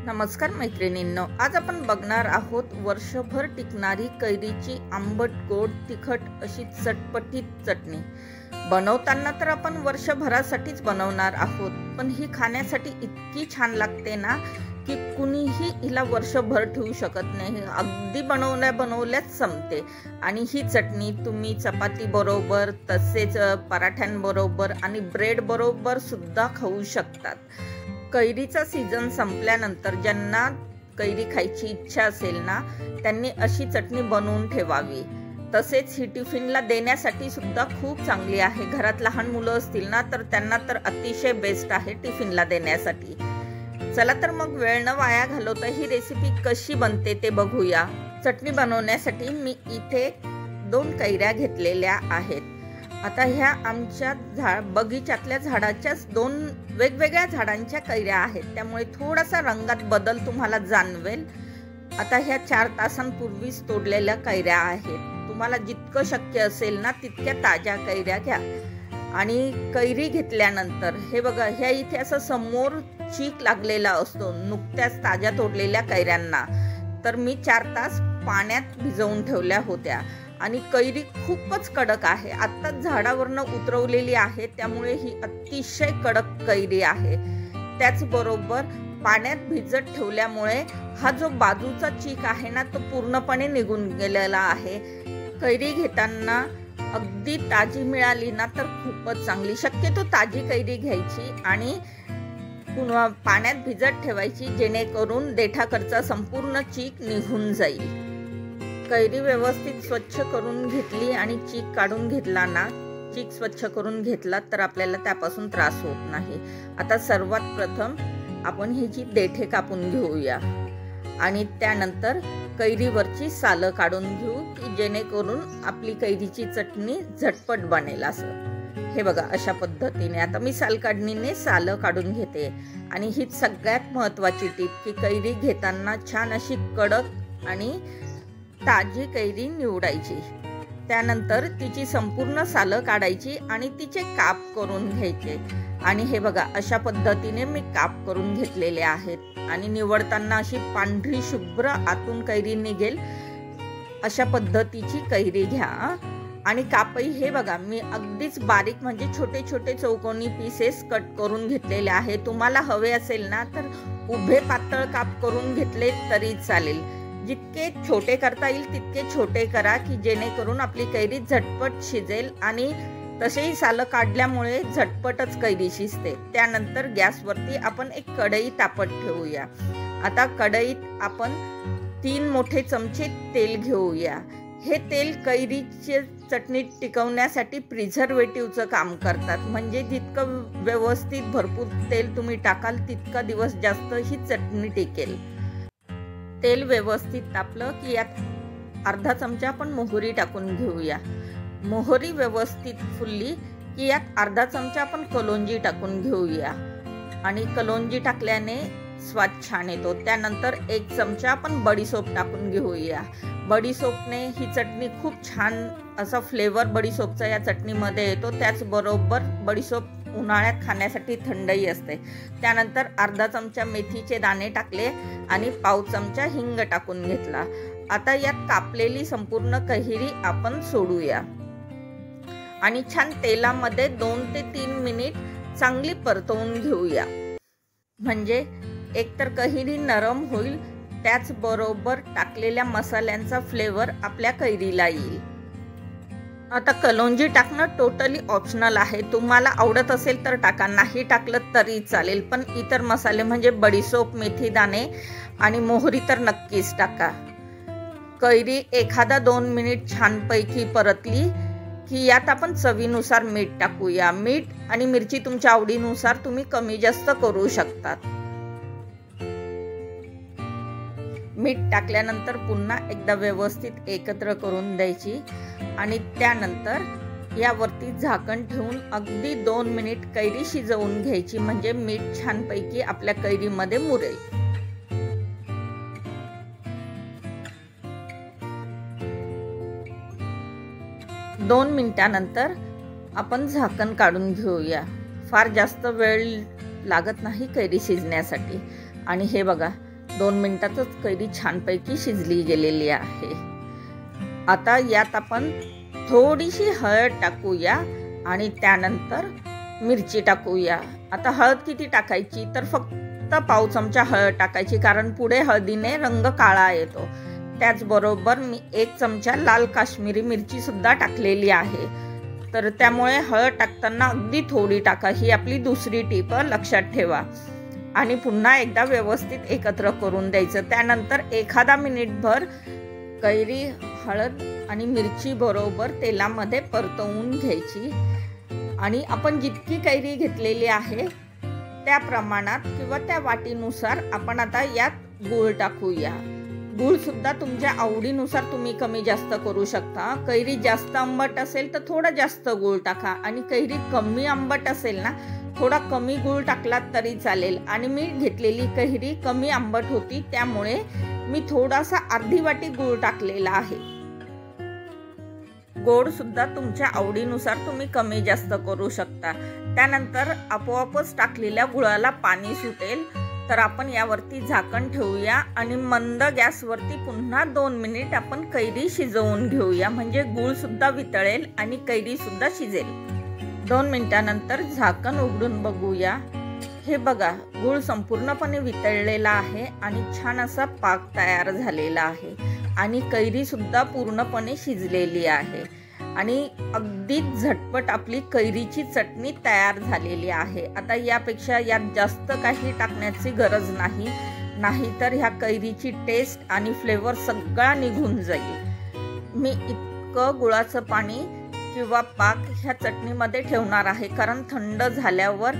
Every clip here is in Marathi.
नमस्कार मैत्रिणींनो, आज आपण बघणार आहोत वर्षभर टिकणारी कैरीची आंबट गोड तिखट अशी चटपटीत चटणी। बनवताना तर आपण वर्षभरासाठीच बनवणार आहोत, पण ही खाण्यासाठी इतकी छान लागते ना की कुणीही हिला वर्षभर ठेवू शकत नाही। अगदी बनवल्याच संपते आणि ही चटणी तुम्ही चपाती बरोबर, तसेच पराठ्यांबरोबर आणि ब्रेड बरोबर सुद्धा खाऊ शकतात। कैरीचा सीजन संपल्यानंतर ज्यांना कैरी खायची इच्छा असेल ना, त्यांनी अशी चटणी बनवून ठेवावी। तसेच ही टिफिनला देण्यासाठी सुद्धा खूप चांगली आहे। घरात लहान मुलं असतील ना, तर त्यांना तर अतिशय बेस्ट आहे टिफिनला देण्यासाठी। चला तर मग वेळ न वाया घालवता ही रेसिपी कशी बनते ते बघूया। चटणी बनवण्यासाठी मी इथे 2 कैऱ्या घेतलेल्या आहेत। आता ह्या आमच्या बगीच्यातल्या झाडाच्याच 2 वेगवेगळ्या झाडांच्या कैऱ्या आहेत, त्यामुळे थोडासा रंगात बदल तुम्हाला जाणवेल। आता ह्या 4 तासांपूर्वीच तोडलेल्या कैऱ्या आहेत। तुम्हाला जितकं शक्य असेल ना तितक्या ताज्या कैऱ्या घ्या। आणि कैरी घेतल्यानंतर हे बघा, ह्या इथे असं समोर चीक लागलेला असतो नुकत्याच ताज्या तोडलेल्या कैऱ्यांना। तर मी 4 तास पाण्यात भिजवून ठेवल्या होत्या आणि कैरी खूपच कडक आहे। आत्ताच झाडावरनं उतरवलेली आहे, त्यामुळे ही अतिशय कडक कैरी आहे। त्याचबरोबर पाण्यात भिजत ठेवल्यामुळे हा जो बाजूचा चीक आहे ना, तो पूर्णपणे निघून गेलेला आहे। कैरी घेताना अगदी ताजी मिळाली ना तर खूपच चांगली। शक्यतो ताजी कैरी घ्यायची आणि पुन्हा पाण्यात भिजत ठेवायची, जेणेकरून देठाकडचा संपूर्ण चीक निघून जाईल। कैरी व्यवस्थित स्वच्छ करून घेतली आणि चीक काढून घेतला ना, चीक स्वच्छ करून घेतला तर आपल्याला त्यापासून त्रास होत नाही। आता सर्वात प्रथम आपण ही जी देठे कापून घेऊया आणि त्यानंतर कैरीवरची सालं काढून घेऊ, की जेणेकरून आपली कैरीची चटणी झटपट बनेल। असं हे बघा, अशा पद्धतीने आता मी साल काढणीने सालं काढून घेते। आणि ही सगळ्यात महत्त्वाची टीप की कैरी घेताना छान अशी कडक आणि ताजी कैरी निवडायची। त्यानंतर तिची संपूर्ण सालं काढायची आणि तिचे काप करून घ्यायचे। आणि हे बघा, अशा पद्धतीने मी काप करून घेतलेले आहेत। आणि निवडताना अशी पांढरी शुभ्र आतून कैरी निघेल अशा पद्धतीची कैरी घ्या। आणि कापही हे बघा, मी अगदीच बारीक म्हणजे छोटे छोटे चौकोनी पीसेस कट करून घेतलेले आहे। तुम्हाला हवे असेल ना तर उभे पातळ काप करून घेतले तरी चालेल। जितके छोटे करता येईल तितके छोटे करा, की जेणेकरून आपली कैरी झटपट शिजेल। आणि तसेही सालं काढल्यामुळे झटपटच कैरी शिजते। त्यानंतर गॅसवरती आपण एक कढई तापत ठेवूया। आता कढईत आपण 3 मोठे चमचे तेल घेऊया। हे तेल कैरीची चटणी टिकवण्यासाठी प्रिझर्वेटिव्हचं काम करतात, म्हणजे जितकं व्यवस्थित भरपूर तेल तुम्ही टाकाल तितका दिवस जास्त ही चटणी टिकेल। तेल व्यवस्थित तापलं की यात अर्धा चमचा आपण मोहरी टाकून घेऊया। मोहरी व्यवस्थित फुलली की यात अर्धा चमचा आपण कलोंजी टाकून घेऊया। आणि कलोंजी टाकल्याने स्वाद छान येतो। त्यानंतर 1 चमचा आपण बडीशोप टाकून घेऊया। बडीशोपने ही चटणी खूप छान असा फ्लेवर बडीशोपचा या चटणीमध्ये येतो। त्याचबरोबर बडीशोप उन्हाळ्यात खाण्यासाठी थंडही असते। त्यानंतर अर्धा चमचा मेथीचे दाणे टाकले आणि पाव चमचा हिंग टाकून घेतला। आता यात कापलेली संपूर्ण कैरी आपण सोडूया आणि छान तेलामध्ये 2 ते 3 मिनिट चांगली परतवून घेऊया, म्हणजे एकतर कैरी नरम होईल, त्याचबरोबर टाकलेल्या मसाल्यांचा फ्लेवर आपल्या कैरीला येईल। आता कलोंजी टाकणं टोटली ऑप्शनल आहे। तुम्हाला आवडत असेल तर टाका, नाही टाकलं तरी चालेल। पण इतर मसाले म्हणजे बडीशोप, मेथी दाणे आणि मोहरी तर नक्कीच टाका। कैरी 1-2 मिनिट छानपैकी परतली की यात आपण चवीनुसार मीठ टाकूया। मीठ आणि मिरची तुमच्या आवडीनुसार तुम्ही कमी जास्त करू शकतात। मीठ टाकल्यानंतर पुन्हा एकदा व्यवस्थित एकत्र करून द्यायची आणि त्यानंतर यावरती झाकण ठेवून अगदी 2 मिनिट कैरी शिजवून घ्यायची, म्हणजे मीठ छानपैकी आपल्या कैरीमध्ये मुरेल। 2 मिनिटांनंतर आपण झाकण काढून घेऊया। फार जास्त वेळ लागत नाही कैरी शिजण्यासाठी। आणि हे बघा, 2 मिनिटातच कैरी छानपैकी शिजली गेलेली आहे। आता यात आपण थोडीशी हळद टाकूया आणि त्यानंतर मिरची टाकूया। आता हळद किती टाकायची तर फक्त पाव चमचा हळद टाकायची, कारण पुढे हळदीने रंग काळा येतो। त्याचबरोबर मी 1 चमचा लाल काश्मीरी मिरची सुद्धा टाकलेली आहे, तर त्यामुळे हळद टाकताना अगदी थोडी टाका, ही आपली दुसरी टिप लक्षात ठेवा। आणि पुन्हा एकदा व्यवस्थित एकत्र करून द्यायचं। त्यानंतर एखादा मिनिटभर कैरी हळद आणि मिरची बरोबर तेलामध्ये परतवून घ्यायची आणि आपण जितकी कैरी घेतलेली आहे त्या प्रमाणात किंवा त्या वाटीनुसार आपण आता यात गूळ टाकूया। गूळ सुद्धा तुमच्या आवडीनुसार तुम्ही कमी जास्त करू शकता। कैरी जास्त आंबट असेल तर थोडा जास्त गूळ टाका आणि कैरी कमी आंबट असेल ना, थोडा कमी गूळ टाकलात तरी चालेल। आणि मी घेतलेली कैरी कमी आंबट होती, त्यामुळे मी थोडासा अर्धी वाटी गूळ टाकलेला आहे। गोड सुद्धा तुमच्या आवडीनुसार तुम्ही कमी जास्त करू शकता। त्यानंतर आपोआपच टाकलेल्या गुळाला पाणी सुटेल, तर आपण यावरती झाकण ठेवूया आणि मंद गॅसवरती पुन्हा 2 मिनिट आपण कैरी शिजवून घेऊया, म्हणजे गूळ सुद्धा वितळेल आणि कैरी सुद्धा शिजेल। 2 मिनिटानंतर झाकण उघडून बघूया। हे बघा, गूळ संपूर्णपणे वितळलेला आहे आणि छान असा पाक तयार झालेला आहे आणि कैरी सुद्धा पूर्णपणे शिजलेली आहे आणि अगदी झटपट आपली कैरीची चटणी तयार झालेली आहे। आता यापेक्षा यात जास्त काही टाकण्याची गरज नाही, नाहीतर ह्या कैरीची टेस्ट आणि फ्लेवर सगळा निघून जाईल। मी इतकं गुळाचं पाणी किंवा पाक ह्या चटणीमध्ये ठेवणार आहे, कारण थंड झाल्यावर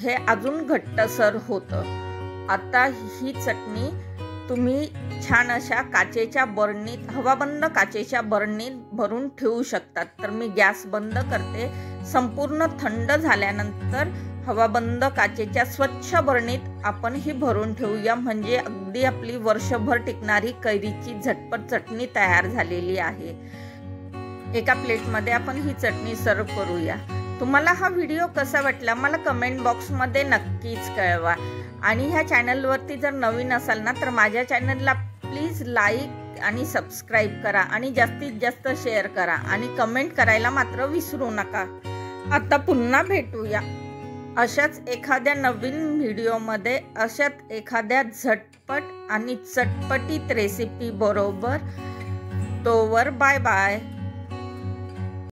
हे अजून घट्टसर होतं। आता ही चटणी तुम्ही छान अशा काचेच्या बरणीत, हवाबंद काचेच्या बरणीत भरून ठेवू शकतात। तर मी गॅस बंद करते। संपूर्ण थंड झाल्यानंतर हवाबंद काचेच्या स्वच्छ बरणीत आपण ही भरून ठेवूया, म्हणजे अगदी आपली वर्षभर टिकणारी कैरीची झटपट चटणी तयार झालेली आहे। एका प्लेटमध्ये आपण ही चटणी सर्व करूया। तुम्हाला हा व्हिडिओ कसा वाटला मला कमेंट बॉक्समध्ये नक्कीच कळवा। आणि ह्या चॅनलवरती जर नवीन असाल ना, तर माझ्या चॅनलला प्लीज लाईक आणि सबस्क्राईब करा आणि जास्तीत जास्त शेअर करा आणि कमेंट करायला मात्र विसरू नका। आता पुन्हा भेटूया अशाच एखाद्या नवीन व्हिडिओमध्ये, अशाच एखाद्या झटपट आणि चटपटीत रेसिपी बरोबर। तोवर बाय बाय।